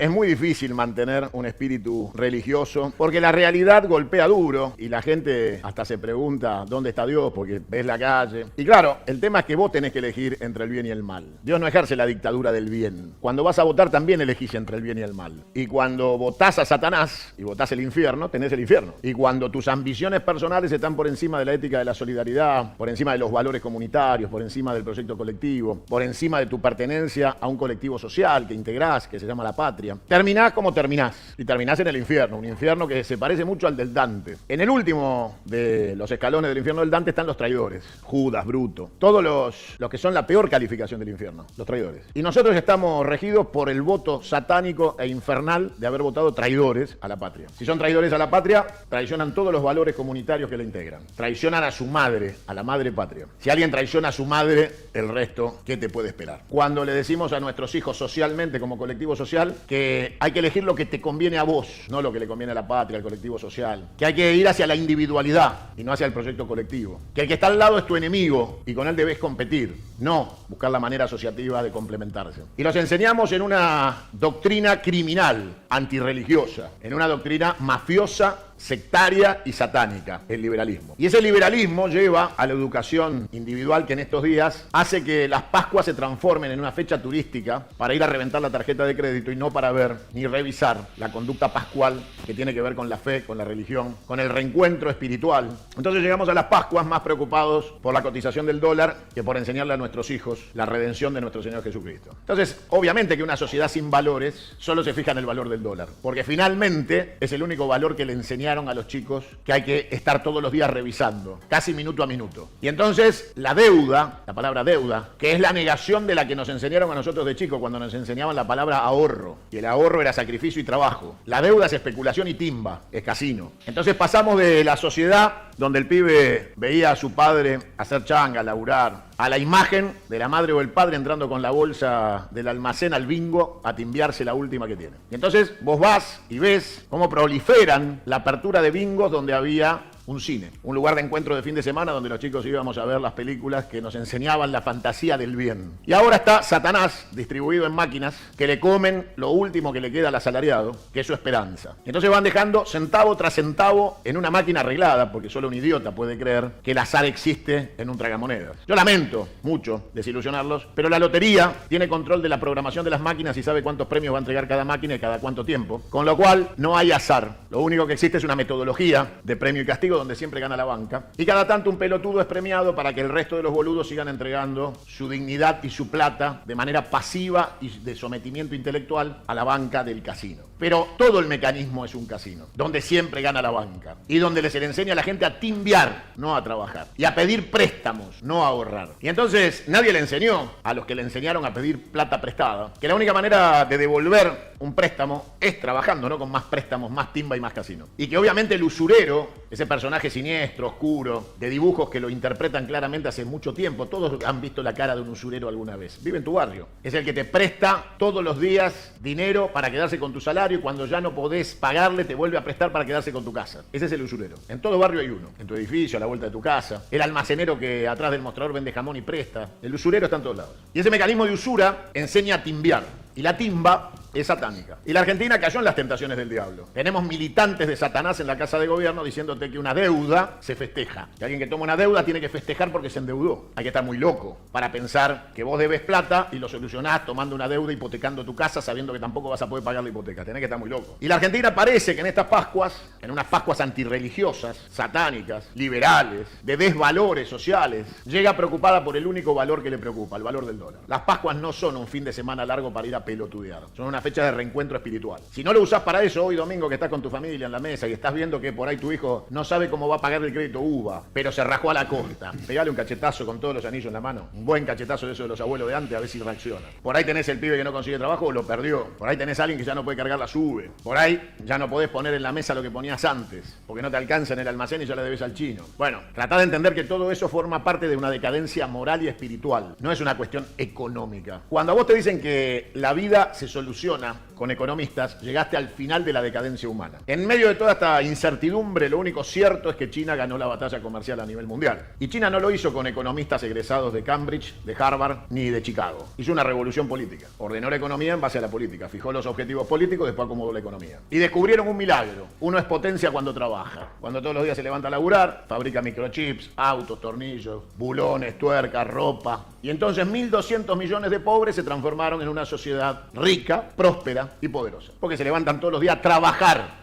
Es muy difícil mantener un espíritu religioso porque la realidad golpea duro y la gente hasta se pregunta dónde está Dios porque ves la calle. Y claro, el tema es que vos tenés que elegir entre el bien y el mal. Dios no ejerce la dictadura del bien. Cuando vas a votar también elegís entre el bien y el mal. Y cuando votás a Satanás y votás el infierno, tenés el infierno. Y cuando tus ambiciones personales están por encima de la ética de la solidaridad, por encima de los valores comunitarios, por encima del proyecto colectivo, por encima de tu pertenencia a un colectivo social que integrás, que se llama la patria, terminás como terminás. Y terminás en el infierno, un infierno que se parece mucho al del Dante. En el último de los escalones del infierno del Dante están los traidores. Judas, Bruto, todos los que son la peor calificación del infierno, los traidores. Y nosotros estamos regidos por el voto satánico e infernal de haber votado traidores a la patria. Si son traidores a la patria, traicionan todos los valores comunitarios que la integran. Traicionan a su madre, a la madre patria. Si alguien traiciona a su madre, el resto, ¿qué te puede esperar? Cuando le decimos a nuestros hijos socialmente, como colectivo social, que hay que elegir lo que te conviene a vos, no lo que le conviene a la patria, al colectivo social. Que hay que ir hacia la individualidad y no hacia el proyecto colectivo. Que el que está al lado es tu enemigo y con él debes competir, no buscar la manera asociativa de complementarse. Y los enseñamos en una doctrina criminal, antirreligiosa, en una doctrina mafiosa, sectaria y satánica, el liberalismo. Y ese liberalismo lleva a la educación individual que en estos días hace que las Pascuas se transformen en una fecha turística para ir a reventar la tarjeta de crédito y no para ver ni revisar la conducta pascual que tiene que ver con la fe, con la religión, con el reencuentro espiritual. Entonces llegamos a las Pascuas más preocupados por la cotización del dólar que por enseñarle a nuestros hijos la redención de nuestro Señor Jesucristo. Entonces, obviamente que una sociedad sin valores solo se fija en el valor del dólar, porque finalmente es el único valor que le enseñaron a los chicos que hay que estar todos los días revisando, casi minuto a minuto. Y entonces la deuda, la palabra deuda, que es la negación de la que nos enseñaron a nosotros de chicos cuando nos enseñaban la palabra ahorro, y el ahorro era sacrificio y trabajo. La deuda es especulación y timba, es casino. Entonces pasamos de la sociedad donde el pibe veía a su padre hacer changa, laburar, a la imagen de la madre o el padre entrando con la bolsa del almacén al bingo a timbiarse la última que tiene. Y entonces vos vas y ves cómo proliferan la apertura de bingos donde había un cine, un lugar de encuentro de fin de semana donde los chicos íbamos a ver las películas que nos enseñaban la fantasía del bien. Y ahora está Satanás distribuido en máquinas que le comen lo último que le queda al asalariado, que es su esperanza. Entonces van dejando centavo tras centavo en una máquina arreglada, porque solo un idiota puede creer que el azar existe en un tragamonedas. Yo lamento mucho desilusionarlos, pero la lotería tiene control de la programación de las máquinas y sabe cuántos premios va a entregar cada máquina y cada cuánto tiempo, con lo cual no hay azar. Lo único que existe es una metodología de premio y castigo donde siempre gana la banca, y cada tanto un pelotudo es premiado para que el resto de los boludos sigan entregando su dignidad y su plata de manera pasiva y de sometimiento intelectual a la banca del casino. Pero todo el mecanismo es un casino, donde siempre gana la banca, y donde se le enseña a la gente a timbiar, no a trabajar, y a pedir préstamos, no a ahorrar. Y entonces nadie le enseñó a los que le enseñaron a pedir plata prestada, que la única manera de devolver un préstamo es trabajando, no con más préstamos, más timba y más casino. Y que obviamente el usurero, ese personaje siniestro, oscuro, de dibujos que lo interpretan claramente hace mucho tiempo. Todos han visto la cara de un usurero alguna vez. Vive en tu barrio. Es el que te presta todos los días dinero para quedarse con tu salario y cuando ya no podés pagarle te vuelve a prestar para quedarse con tu casa. Ese es el usurero. En todo barrio hay uno. En tu edificio, a la vuelta de tu casa. El almacenero que atrás del mostrador vende jamón y presta. El usurero está en todos lados. Y ese mecanismo de usura enseña a timbiar. Y la timba es satánica. Y la Argentina cayó en las tentaciones del diablo. Tenemos militantes de Satanás en la Casa de Gobierno diciéndote que una deuda se festeja. Que alguien que toma una deuda tiene que festejar porque se endeudó. Hay que estar muy loco para pensar que vos debes plata y lo solucionás tomando una deuda, hipotecando tu casa, sabiendo que tampoco vas a poder pagar la hipoteca. Tenés que estar muy loco. Y la Argentina parece que en estas Pascuas, en unas Pascuas antirreligiosas, satánicas, liberales, de desvalores sociales, llega preocupada por el único valor que le preocupa, el valor del dólar. Las Pascuas no son un fin de semana largo para ir a pelotudear. Son una fecha de reencuentro espiritual. Si no lo usás para eso hoy domingo que estás con tu familia en la mesa y estás viendo que por ahí tu hijo no sabe cómo va a pagar el crédito UVA, pero se rajó a la costa, pegale un cachetazo con todos los anillos en la mano, un buen cachetazo de eso de los abuelos de antes, a ver si reacciona. Por ahí tenés el pibe que no consigue trabajo o lo perdió. Por ahí tenés a alguien que ya no puede cargar la sube. Por ahí ya no podés poner en la mesa lo que ponías antes, porque no te alcanza en el almacén y ya le debes al chino. Bueno, tratá de entender que todo eso forma parte de una decadencia moral y espiritual. No es una cuestión económica. Cuando a vos te dicen que la vida se soluciona con economistas, llegaste al final de la decadencia humana. En medio de toda esta incertidumbre, lo único cierto es que China ganó la batalla comercial a nivel mundial. Y China no lo hizo con economistas egresados de Cambridge, de Harvard, ni de Chicago. Hizo una revolución política. Ordenó la economía en base a la política. Fijó los objetivos políticos, después acomodó la economía. Y descubrieron un milagro. Uno es potencia cuando trabaja. Cuando todos los días se levanta a laburar, fabrica microchips, autos, tornillos, bulones, tuercas, ropa. Y entonces 1.200 millones de pobres se transformaron en una sociedad rica, próspera y poderosa. Porque se levantan todos los días a trabajar.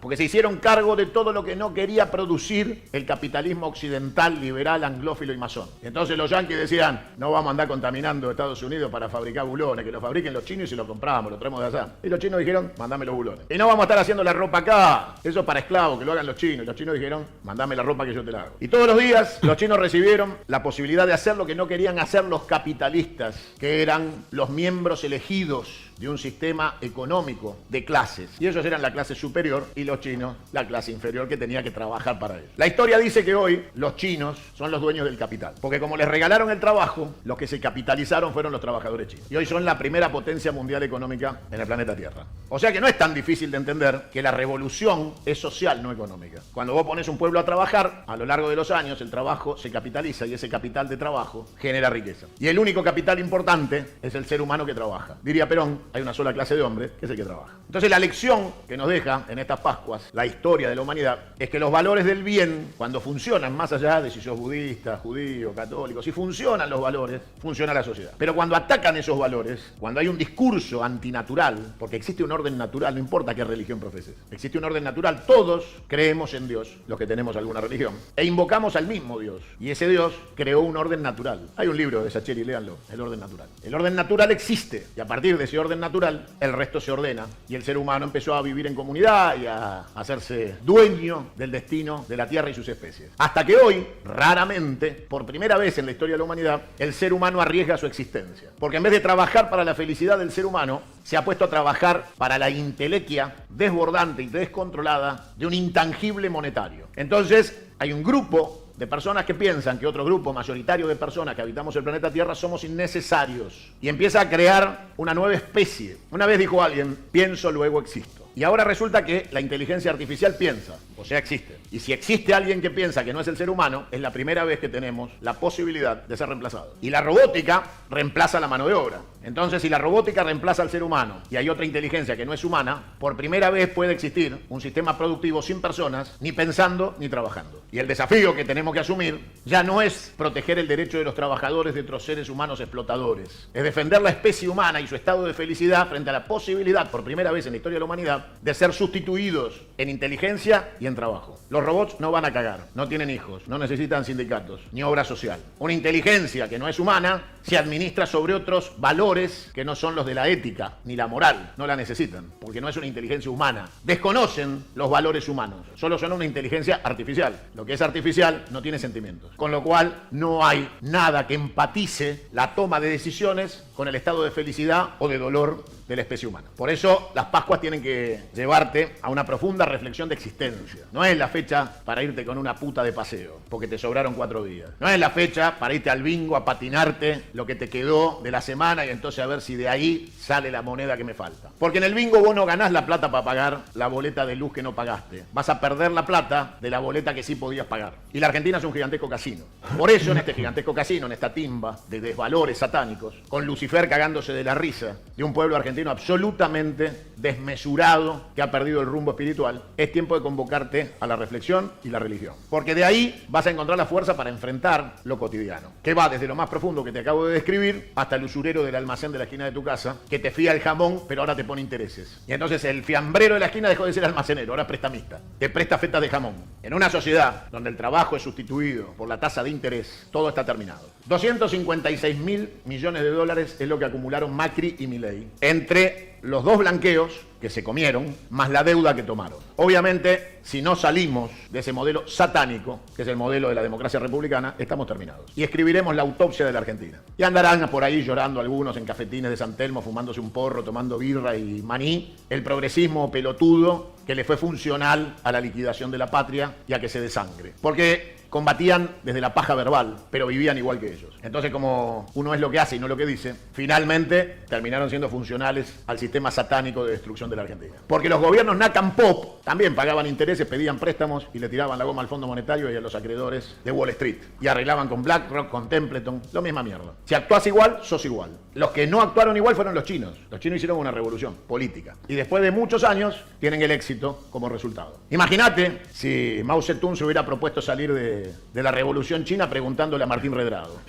Porque se hicieron cargo de todo lo que no quería producir el capitalismo occidental, liberal, anglófilo y masón. Y entonces los yanquis decían, no vamos a andar contaminando Estados Unidos para fabricar bulones, que lo fabriquen los chinos y se lo compramos, lo traemos de allá. Y los chinos dijeron, mandame los bulones. Y no vamos a estar haciendo la ropa acá, eso es para esclavos, que lo hagan los chinos. Y los chinos dijeron, mandame la ropa que yo te la hago. Y todos los días los chinos recibieron la posibilidad de hacer lo que no querían hacer los capitalistas, que eran los miembros elegidos de un sistema económico de clases. Y ellos eran la clase superior y los chinos la clase inferior que tenía que trabajar para ellos. La historia dice que hoy los chinos son los dueños del capital. Porque como les regalaron el trabajo, los que se capitalizaron fueron los trabajadores chinos. Y hoy son la primera potencia mundial económica en el planeta Tierra. O sea que no es tan difícil de entender que la revolución es social, no económica. Cuando vos pones un pueblo a trabajar, a lo largo de los años el trabajo se capitaliza y ese capital de trabajo genera riqueza. Y el único capital importante es el ser humano que trabaja. Diría Perón, hay una sola clase de hombres, que es el que trabaja. Entonces la lección que nos deja en estas Pascuas, la historia de la humanidad, es que los valores del bien, cuando funcionan, más allá de si sos budista, judío, católico, si funcionan los valores, funciona la sociedad. Pero cuando atacan esos valores, cuando hay un discurso antinatural, porque existe un orden natural, no importa qué religión profeses, existe un orden natural, todos creemos en Dios, los que tenemos alguna religión, e invocamos al mismo Dios, y ese Dios creó un orden natural. Hay un libro de Sacheri, léanlo, El orden natural. El orden natural existe, y a partir de ese orden natural, el resto se ordena, y el ser humano empezó a vivir en comunidad y a hacerse dueño del destino de la Tierra y sus especies. Hasta que hoy, raramente, por primera vez en la historia de la humanidad, el ser humano arriesga su existencia. Porque en vez de trabajar para la felicidad del ser humano, se ha puesto a trabajar para la intelequia desbordante y descontrolada de un intangible monetario. Entonces, hay un grupo de personas que piensan que otro grupo mayoritario de personas que habitamos el planeta Tierra somos innecesarios y empieza a crear una nueva especie. Una vez dijo alguien, pienso, luego existo. Y ahora resulta que la inteligencia artificial piensa, o sea, existe. Y si existe alguien que piensa que no es el ser humano, es la primera vez que tenemos la posibilidad de ser reemplazados. Y la robótica reemplaza la mano de obra. Entonces, si la robótica reemplaza al ser humano y hay otra inteligencia que no es humana, por primera vez puede existir un sistema productivo sin personas, ni pensando ni trabajando. Y el desafío que tenemos que asumir ya no es proteger el derecho de los trabajadores de otros seres humanos explotadores. Es defender la especie humana y su estado de felicidad frente a la posibilidad, por primera vez en la historia de la humanidad, de ser sustituidos en inteligencia y en trabajo. Los robots no van a cagar, no tienen hijos, no necesitan sindicatos, ni obra social. Una inteligencia que no es humana se administra sobre otros valores que no son los de la ética ni la moral. No la necesitan, porque no es una inteligencia humana. Desconocen los valores humanos, solo son una inteligencia artificial. Lo que es artificial no tiene sentimientos. Con lo cual no hay nada que empatice la toma de decisiones con el estado de felicidad o de dolor de la especie humana. Por eso las Pascuas tienen que llevarte a una profunda reflexión de existencia. No es la fecha para irte con una puta de paseo, porque te sobraron 4 días. No es la fecha para irte al bingo a patinarte lo que te quedó de la semana y entonces a ver si de ahí sale la moneda que me falta. Porque en el bingo vos no ganás la plata para pagar la boleta de luz que no pagaste. Vas a perder la plata de la boleta que sí podías pagar. Y la Argentina es un gigantesco casino. Por eso en este gigantesco casino, en esta timba de desvalores satánicos, con Lucifer cagándose de la risa de un pueblo argentino absolutamente desmesurado que ha perdido el rumbo espiritual, es tiempo de convocarte a la reflexión y la religión. Porque de ahí vas a encontrar la fuerza para enfrentar lo cotidiano, que va desde lo más profundo que te acabo de describir hasta el usurero del almacén de la esquina de tu casa, que te fía el jamón pero ahora te pone intereses. Y entonces el fiambrero de la esquina dejó de ser almacenero, ahora es prestamista, te presta fetas de jamón. En una sociedad donde el trabajo es sustituido por la tasa de interés, todo está terminado. 256.000 millones de dólares es lo que acumularon Macri y Milei entre los 2 blanqueos que se comieron, más la deuda que tomaron. Obviamente, si no salimos de ese modelo satánico, que es el modelo de la democracia republicana, estamos terminados. Y escribiremos la autopsia de la Argentina. Y andarán por ahí llorando algunos en cafetines de San Telmo, fumándose un porro, tomando birra y maní, el progresismo pelotudo que le fue funcional a la liquidación de la patria y a que se desangre. Porque combatían desde la paja verbal, pero vivían igual que ellos. Entonces, como uno es lo que hace y no lo que dice, finalmente terminaron siendo funcionales al sistema satánico de destrucción de la Argentina. Porque los gobiernos Nacan Pop también pagaban intereses, pedían préstamos y le tiraban la goma al Fondo Monetario y a los acreedores de Wall Street. Y arreglaban con BlackRock, con Templeton, lo misma mierda. Si actuás igual, sos igual. Los que no actuaron igual fueron los chinos. Los chinos hicieron una revolución política. Y después de muchos años, tienen el éxito como resultado. Imagínate si Mao Zedong se hubiera propuesto salir de la revolución china preguntándole a Martín Redrado.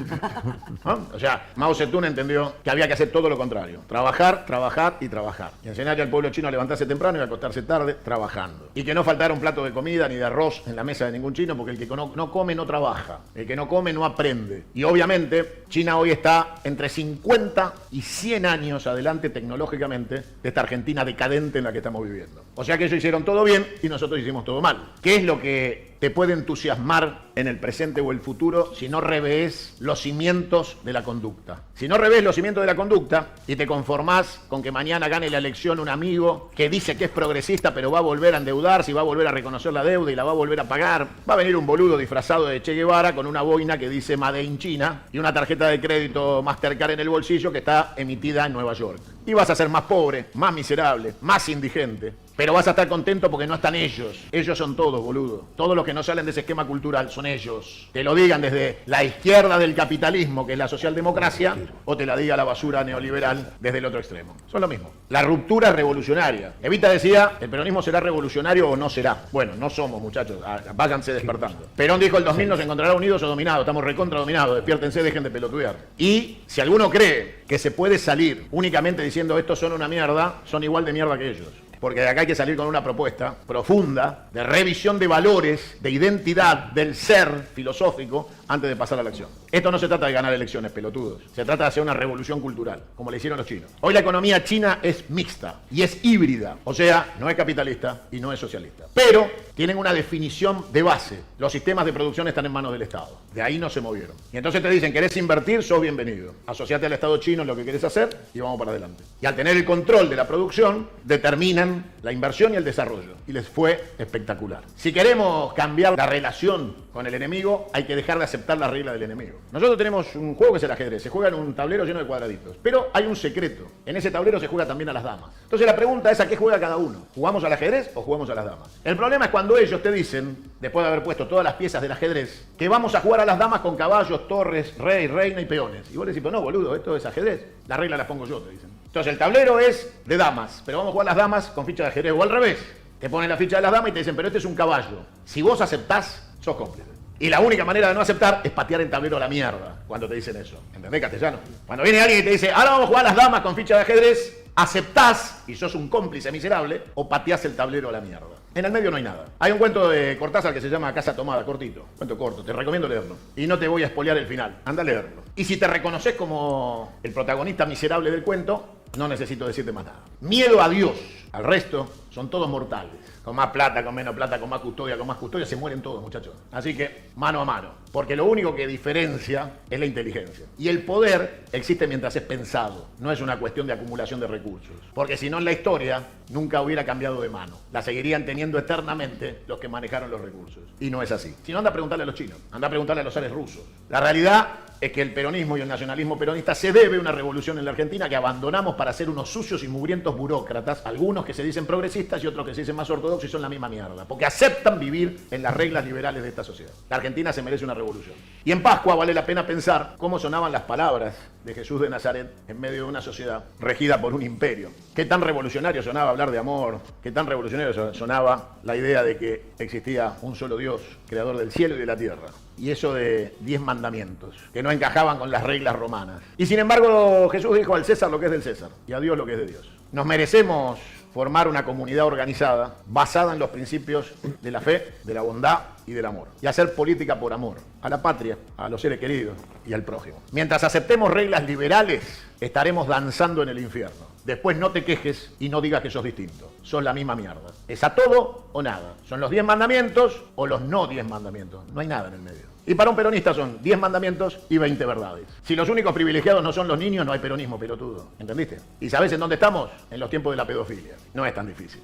¿No? O sea, Mao Zedong entendió que había que hacer todo lo contrario. Trabajar, trabajar y trabajar. Y enseñarle al pueblo chino a levantarse temprano y a acostarse tarde trabajando. Y que no faltara un plato de comida ni de arroz en la mesa de ningún chino, porque el que no come no trabaja. El que no come no aprende. Y obviamente, China hoy está entre 50 y 100 años adelante tecnológicamente de esta Argentina decadente en la que estamos viviendo. O sea que ellos hicieron todo bien y nosotros hicimos todo mal. ¿Qué es lo que te puede entusiasmar en el presente o el futuro si no revés los cimientos de la conducta? Si no revés los cimientos de la conducta y te conformás con que mañana gane la elección un amigo que dice que es progresista pero va a volver a endeudarse y va a volver a reconocer la deuda y la va a volver a pagar, va a venir un boludo disfrazado de Che Guevara con una boina que dice Made in China y una tarjeta de crédito Mastercard en el bolsillo que está emitida en Nueva York. Y vas a ser más pobre, más miserable, más indigente. Pero vas a estar contento porque no están ellos. Ellos son todos, boludo. Todos los que no salen de ese esquema cultural son ellos. Te lo digan desde la izquierda del capitalismo, que es la socialdemocracia, o te la diga la basura neoliberal desde el otro extremo. Son lo mismo. La ruptura es revolucionaria. Evita decía, el peronismo será revolucionario o no será. Bueno, no somos, muchachos. Váyanse despertando. Perón dijo el 2000 nos encontrará unidos o dominados. Estamos recontra dominados. Despiértense, dejen de pelotudear. Y si alguno cree que se puede salir únicamente diciendo estos son una mierda, son igual de mierda que ellos. Porque de acá hay que salir con una propuesta profunda de revisión de valores, de identidad, del ser filosófico antes de pasar a la acción. Esto no se trata de ganar elecciones, pelotudos. Se trata de hacer una revolución cultural, como le hicieron los chinos. Hoy la economía china es mixta y es híbrida. O sea, no es capitalista y no es socialista. Pero tienen una definición de base. Los sistemas de producción están en manos del Estado. De ahí no se movieron. Y entonces te dicen, ¿querés invertir? Sos bienvenido. Asociate al Estado chino en lo que querés hacer y vamos para adelante. Y al tener el control de la producción, determinan la inversión y el desarrollo. Y les fue espectacular. Si queremos cambiar la relación con el enemigo, hay que dejar de aceptar la regla del enemigo. Nosotros tenemos un juego que es el ajedrez. Se juega en un tablero lleno de cuadraditos. Pero hay un secreto. En ese tablero se juega también a las damas. Entonces la pregunta es, ¿a qué juega cada uno? ¿Jugamos al ajedrez o jugamos a las damas? El problema es cuando ellos te dicen, después de haber puesto todas las piezas del ajedrez, que vamos a jugar a las damas con caballos, torres, rey, reina y peones. Y vos le decís, pero no, boludo, esto es ajedrez. La regla la pongo yo, te dicen. Entonces el tablero es de damas, pero vamos a jugar las damas con ficha de ajedrez o al revés. Te ponen la ficha de las damas y te dicen, pero este es un caballo. Si vos aceptás, sos cómplice. Y la única manera de no aceptar es patear el tablero a la mierda cuando te dicen eso. ¿Entendés, castellano? Cuando viene alguien y te dice, ahora vamos a jugar las damas con ficha de ajedrez, aceptás y sos un cómplice miserable o pateás el tablero a la mierda. En el medio no hay nada. Hay un cuento de Cortázar que se llama Casa Tomada, cortito. Cuento corto, te recomiendo leerlo. Y no te voy a spoilear el final. Anda a leerlo. Y si te reconoces como el protagonista miserable del cuento, no necesito decirte más nada. Miedo a Dios. Al resto son todos mortales. Con más plata, con menos plata, con más custodia, se mueren todos, muchachos. Así que, mano a mano. Porque lo único que diferencia es la inteligencia. Y el poder existe mientras es pensado. No es una cuestión de acumulación de recursos. Porque si no, en la historia nunca hubiera cambiado de mano. La seguirían teniendo eternamente los que manejaron los recursos. Y no es así. Si no, anda a preguntarle a los chinos. Anda a preguntarle a los zares rusos. La realidad es que el peronismo y el nacionalismo peronista se debe a una revolución en la Argentina que abandonamos para ser unos sucios y mugrientos burócratas, algunos que se dicen progresistas y otros que se dicen más ortodoxos y son la misma mierda, porque aceptan vivir en las reglas liberales de esta sociedad. La Argentina se merece una revolución. Y en Pascua vale la pena pensar cómo sonaban las palabras de Jesús de Nazaret en medio de una sociedad regida por un imperio. Qué tan revolucionario sonaba hablar de amor, qué tan revolucionario sonaba la idea de que existía un solo Dios, creador del cielo y de la tierra. Y eso de 10 mandamientos, que no encajaban con las reglas romanas. Y sin embargo, Jesús dijo al César lo que es del César y a Dios lo que es de Dios. Nos merecemos formar una comunidad organizada basada en los principios de la fe, de la bondad y del amor. Y hacer política por amor, a la patria, a los seres queridos y al prójimo. Mientras aceptemos reglas liberales, estaremos danzando en el infierno. Después no te quejes y no digas que sos distinto. Sos la misma mierda. Es a todo o nada. Son los 10 mandamientos o los no 10 mandamientos. No hay nada en el medio. Y para un peronista son 10 mandamientos y 20 verdades. Si los únicos privilegiados no son los niños, no hay peronismo, pelotudo. ¿Entendiste? ¿Y sabés en dónde estamos? En los tiempos de la pedofilia. No es tan difícil.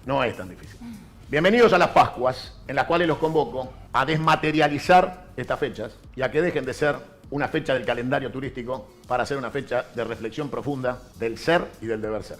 No es tan difícil. Bienvenidos a las Pascuas, en las cuales los convoco a desmaterializar estas fechas y a que dejen de ser una fecha del calendario turístico para ser una fecha de reflexión profunda del ser y del deber ser.